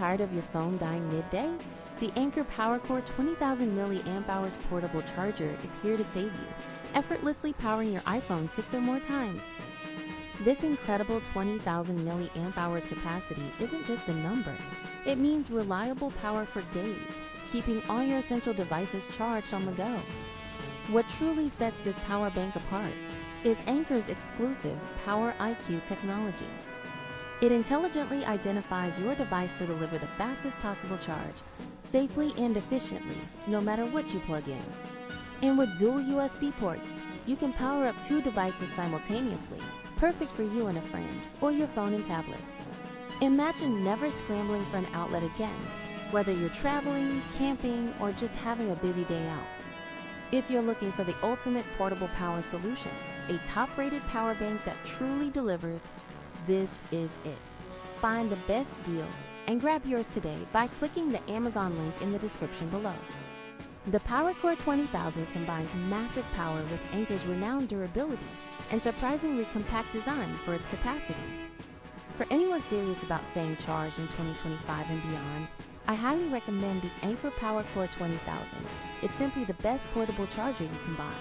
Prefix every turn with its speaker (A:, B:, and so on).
A: Tired of your phone dying midday? The Anker PowerCore 20,000 mAh portable charger is here to save you, effortlessly powering your iPhone 6 or more times. This incredible 20,000 mAh capacity isn't just a number. It means reliable power for days, keeping all your essential devices charged on the go. What truly sets this power bank apart is Anker's exclusive Power IQ technology. It intelligently identifies your device to deliver the fastest possible charge, safely and efficiently, no matter what you plug in. And with dual USB ports, you can power up 2 devices simultaneously, perfect for you and a friend, or your phone and tablet. Imagine never scrambling for an outlet again, whether you're traveling, camping, or just having a busy day out. If you're looking for the ultimate portable power solution, a top-rated power bank that truly delivers, this is it. Find the best deal and grab yours today by clicking the Amazon link in the description below. The PowerCore 20,000 combines massive power with Anker's renowned durability and surprisingly compact design for its capacity. For anyone serious about staying charged in 2025 and beyond, I highly recommend the Anker PowerCore 20,000. It's simply the best portable charger you can buy.